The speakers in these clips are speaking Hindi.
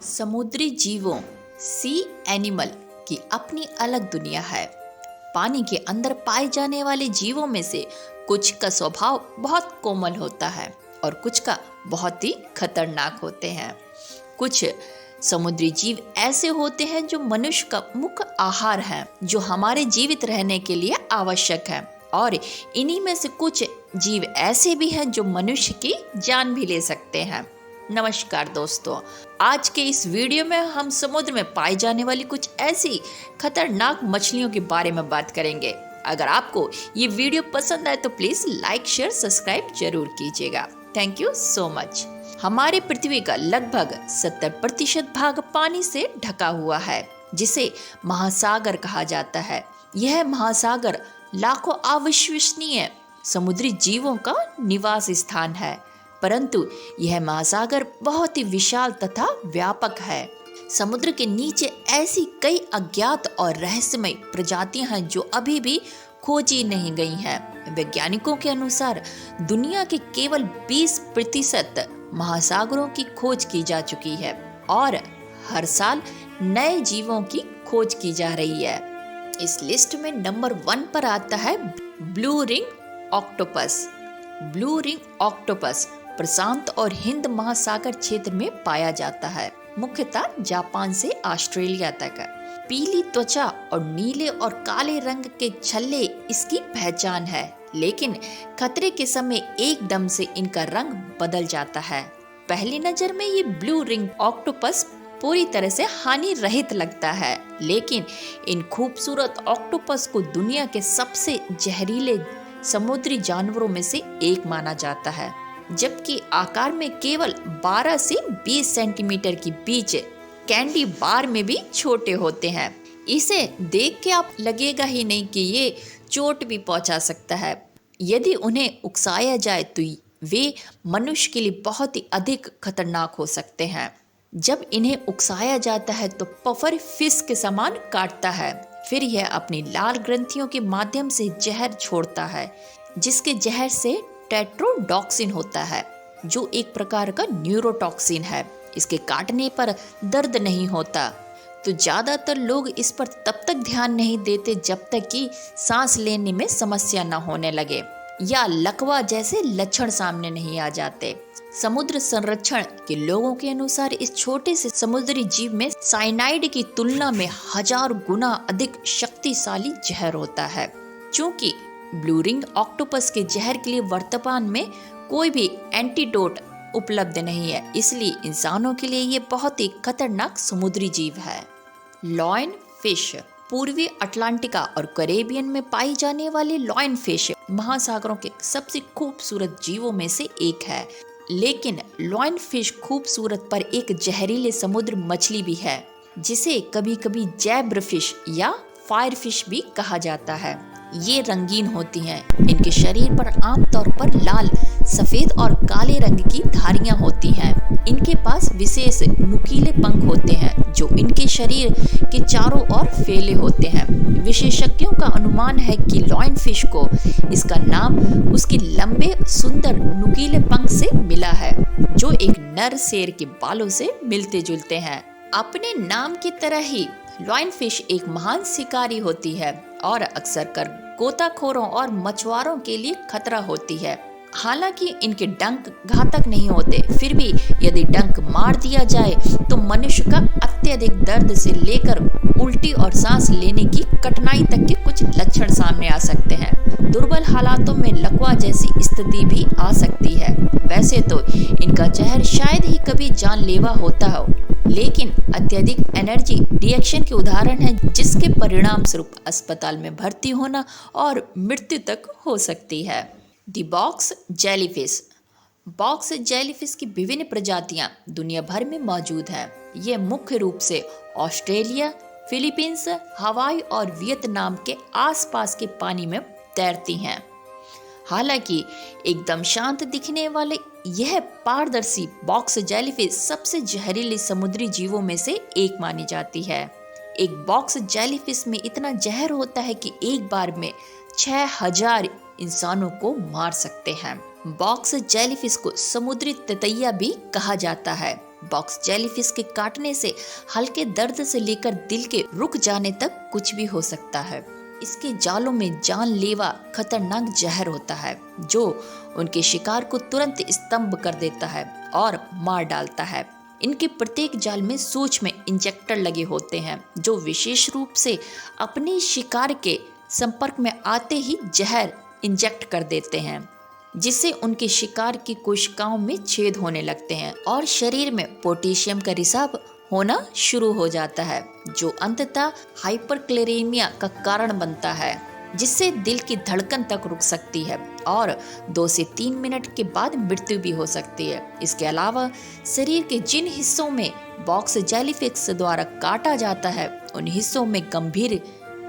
समुद्री जीवों सी एनिमल की अपनी अलग दुनिया है। पानी के अंदर पाए जाने वाले जीवों में से कुछ का स्वभाव बहुत कोमल होता है और कुछ का बहुत ही खतरनाक होते हैं। कुछ समुद्री जीव ऐसे होते हैं जो मनुष्य का मुख्य आहार है, जो हमारे जीवित रहने के लिए आवश्यक है, और इन्हीं में से कुछ जीव ऐसे भी हैं जो मनुष्य की जान भी ले सकते हैं। नमस्कार दोस्तों, आज के इस वीडियो में हम समुद्र में पाई जाने वाली कुछ ऐसी खतरनाक मछलियों के बारे में बात करेंगे। अगर आपको ये वीडियो पसंद आए तो प्लीज लाइक शेयर सब्सक्राइब जरूर कीजिएगा। Thank you so much. हमारे पृथ्वी का लगभग 70% भाग पानी से ढका हुआ है, जिसे महासागर कहा जाता है। यह महासागर लाखों अविश्वसनीय समुद्री जीवों का निवास स्थान है, परंतु यह महासागर बहुत ही विशाल तथा व्यापक है। समुद्र के नीचे ऐसी कई अज्ञात और रहस्यमय प्रजातियां हैं जो अभी भी खोजी नहीं गई हैं। वैज्ञानिकों के अनुसार दुनिया के केवल 20% महासागरों की खोज की जा चुकी है और हर साल नए जीवों की खोज की जा रही है। इस लिस्ट में नंबर 1 पर आता है blue ring octopus. Blue ring octopus प्रशांत और हिंद महासागर क्षेत्र में पाया जाता है, मुख्यतः जापान से ऑस्ट्रेलिया तक। पीली त्वचा और नीले और काले रंग के छल्ले इसकी पहचान है, लेकिन खतरे के समय एकदम से इनका रंग बदल जाता है। पहली नजर में ये ब्लू रिंग ऑक्टोपस पूरी तरह से हानि रहित लगता है, लेकिन इन खूबसूरत ऑक्टोपस को दुनिया के सबसे जहरीले समुद्री जानवरों में से एक माना जाता है, जबकि आकार में केवल 12 से 20 सेंटीमीटर के बीच कैंडी बार में भी छोटे होते हैं। इसे देख के आप लगेगा ही नहीं कि ये चोट भी पहुंचा सकता है। यदि उन्हें उकसाया जाए तो वे मनुष्य के लिए बहुत ही अधिक खतरनाक हो सकते हैं। जब इन्हें उकसाया जाता है तो पफर फिश के समान काटता है, फिर यह अपनी लाल ग्रंथियों के माध्यम से जहर छोड़ता है, जिसके जहर से टेट्रोडॉक्सिन होता है, जो एक प्रकार का न्यूरोटॉक्सिन है। इसके काटने पर दर्द नहीं होता, तो ज्यादातर लोग इस पर तब तक ध्यान नहीं देते जब तक कि सांस लेने में समस्या न होने लगे या लकवा जैसे लक्षण सामने नहीं आ जाते। समुद्र संरक्षण के लोगों के अनुसार इस छोटे से समुद्री जीव में साइनाइड की तुलना में 1000 गुना अधिक शक्तिशाली जहर होता है। चूंकि ब्लू रिंग ऑक्टोपस के जहर के लिए वर्तमान में कोई भी एंटीडोट उपलब्ध नहीं है, इसलिए इंसानों के लिए ये बहुत ही खतरनाक समुद्री जीव है। लॉयन फिश पूर्वी अटलांटिका और कैरेबियन में पाई जाने वाली लॉयन फिश महासागरों के सबसे खूबसूरत जीवों में से एक है, लेकिन लॉयन फिश खूबसूरत पर एक जहरीले समुद्र मछली भी है, जिसे कभी कभी जैब्र फिश या फायर फिश भी कहा जाता है। ये रंगीन होती हैं। इनके शरीर पर आमतौर पर लाल, सफेद और काले रंग की धारियां होती हैं। इनके पास विशेष नुकीले पंख होते हैं जो इनके शरीर के चारों ओर फैले होते हैं। विशेषज्ञों का अनुमान है कि लॉयन फिश को इसका नाम उसके लंबे सुंदर नुकीले पंख से मिला है, जो एक नर शेर के बालों से मिलते जुलते हैं। अपने नाम की तरह ही लॉयन फिश एक महान शिकारी होती है और अक्सर कर गोताखोरों और मछुआरों के लिए खतरा होती है। हालांकि इनके डंक घातक नहीं होते, फिर भी यदि डंक मार दिया जाए तो मनुष्य का अत्यधिक दर्द से लेकर उल्टी और सांस लेने की कठिनाई तक के कुछ लक्षण सामने आ सकते हैं। दुर्बल हालातों में लकवा जैसी स्थिति भी आ सकती है। वैसे तो इनका जहर शायद ही कभी जानलेवा होता हो, लेकिन अत्यधिक एनर्जी रिएक्शन के उदाहरण है, जिसके परिणाम स्वरूप अस्पताल में भर्ती होना और मृत्यु तक हो सकती है। The box jellyfish. Box jellyfish की विभिन्न प्रजातियां दुनिया भर में मौजूद हैं। ये मुख्य रूप से ऑस्ट्रेलिया, फिलीपींस, हवाई और वियतनाम के आसपास के पानी में तैरती हैं। हालांकि एकदम शांत दिखने वाले यह पारदर्शी बॉक्स जेलीफिश सबसे जहरीले समुद्री जीवों में से एक मानी जाती है। एक बॉक्स जेलीफिश में इतना जहर होता है कि एक बार में 6000 इंसानों को मार सकते हैं। बॉक्स जेलीफिश को समुद्री ततैया भी कहा जाता है। बॉक्स जेलीफिश के काटने से हल्के दर्द से लेकर दिल के रुक जाने तक कुछ भी हो सकता है। इसके जालों में जानलेवा खतरनाक जहर होता है जो उनके शिकार को तुरंत स्तंभ कर देता है और मार डालता है। इनके प्रत्येक जाल में सूक्ष्म इंजेक्टर लगे होते हैं जो विशेष रूप से अपने शिकार के संपर्क में आते ही जहर इंजेक्ट कर देते हैं, जिससे उनके शिकार की कोशिकाओं में छेद होने लगते हैं और शरीर में पोटेशियम का रिसाव होना शुरू हो जाता है, जो अंततः हाइपरक्लेरेमिया का कारण बनता है, जिससे दिल की धड़कन तक रुक सकती है और 2 से 3 मिनट के बाद मृत्यु भी हो सकती है। इसके अलावा शरीर के जिन हिस्सों में बॉक्स जेलीफिश द्वारा काटा जाता है उन हिस्सों में गंभीर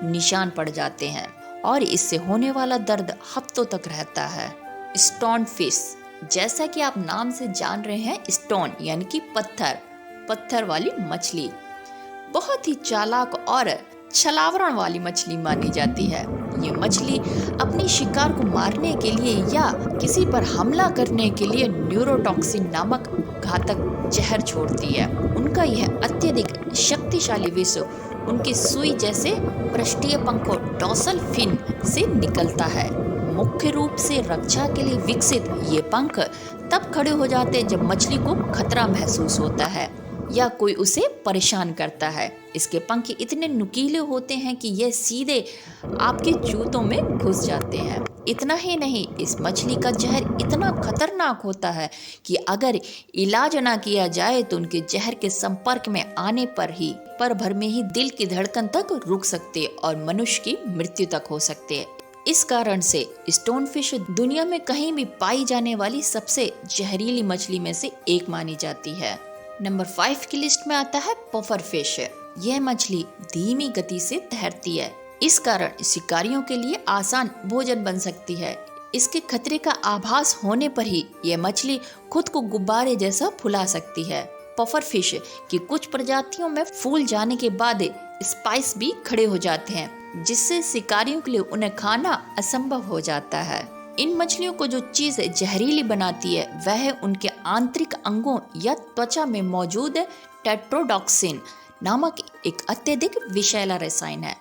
निशान पड़ जाते हैं और इससे होने वाला दर्द हफ्तों तक रहता है। स्टोन फिश, जैसा कि आप नाम से जान रहे हैं, स्टोन यानी कि पत्थर वाली मछली बहुत ही चालाक और छलावरण वाली मछली मानी जाती है। ये मछली अपने शिकार को मारने के लिए या किसी पर हमला करने के लिए न्यूरोटॉक्सिन नामक घातक जहर छोड़ती है। उनका यह अत्यधिक शक्तिशाली विष उनके सुई जैसे पृष्ठीय पंखों डोर्सल फिन से निकलता है। मुख्य रूप से रक्षा के लिए विकसित ये पंख तब खड़े हो जाते हैं जब मछली को खतरा महसूस होता है या कोई उसे परेशान करता है। इसके पंख इतने नुकीले होते हैं कि यह सीधे आपके जूतों में घुस जाते हैं। इतना ही नहीं, इस मछली का जहर इतना खतरनाक होता है कि अगर इलाज ना किया जाए तो उनके जहर के संपर्क में आने पर ही पल भर में ही दिल की धड़कन तक रुक सकते और मनुष्य की मृत्यु तक हो सकते हैं। इस कारण से स्टोन फिश दुनिया में कहीं भी पाई जाने वाली सबसे जहरीली मछली में से एक मानी जाती है। नंबर 5 की लिस्ट में आता है पफर फिश। यह मछली धीमी गति से तैरती है, इस कारण शिकारियों के लिए आसान भोजन बन सकती है। इसके खतरे का आभास होने पर ही यह मछली खुद को गुब्बारे जैसा फुला सकती है। पफर फिश की कुछ प्रजातियों में फूल जाने के बाद स्पाइस भी खड़े हो जाते हैं, जिससे शिकारियों के लिए उन्हें खाना असंभव हो जाता है। इन मछलियों को जो चीज जहरीली बनाती है वह उनके आंतरिक अंगों या त्वचा में मौजूद टेट्रोडॉक्सिन नामक एक अत्यधिक विषैला रसायन है।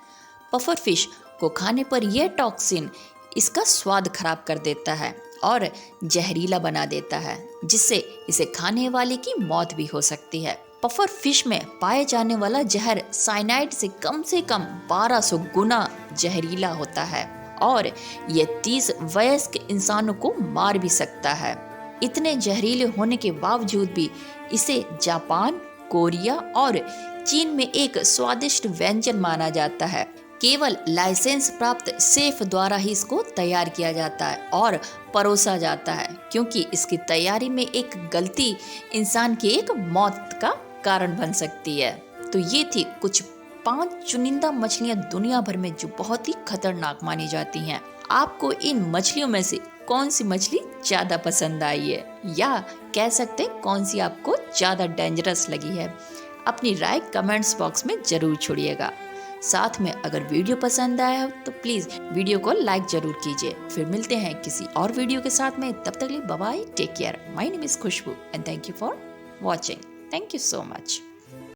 पफर फिश को खाने पर यह टॉक्सिन इसका स्वाद खराब कर देता है और जहरीला बना देता है, जिससे इसे खाने वाले की मौत भी हो सकती है। पफर फिश में पाए जाने वाला जहर साइनाइड से कम 1200 गुना जहरीला होता है और यह 30 वयस्क इंसानों को मार भी सकता है। इतने जहरीले होने के बावजूद भी इसे जापान, कोरिया और चीन में एक स्वादिष्ट व्यंजन माना जाता है। केवल लाइसेंस प्राप्त शेफ द्वारा ही इसको तैयार किया जाता है और परोसा जाता है, क्योंकि इसकी तैयारी में एक गलती इंसान की एक मौत का कारण बन सकती है। तो ये थी कुछ 5 चुनिंदा मछलियां दुनिया भर में जो बहुत ही खतरनाक मानी जाती हैं। आपको इन मछलियों में से कौन सी मछली ज्यादा पसंद आई है, या कह सकते हैं कौन सी आपको ज्यादा डेंजरस लगी है? अपनी राय कमेंट्स बॉक्स में जरूर छोड़िएगा। साथ में अगर वीडियो पसंद आया हो तो प्लीज वीडियो को लाइक जरूर कीजिए। फिर मिलते हैं किसी और वीडियो के साथ में, तब तक लिए bye bye, take care. My name is Khushboo and thank you for watching. Thank you so much.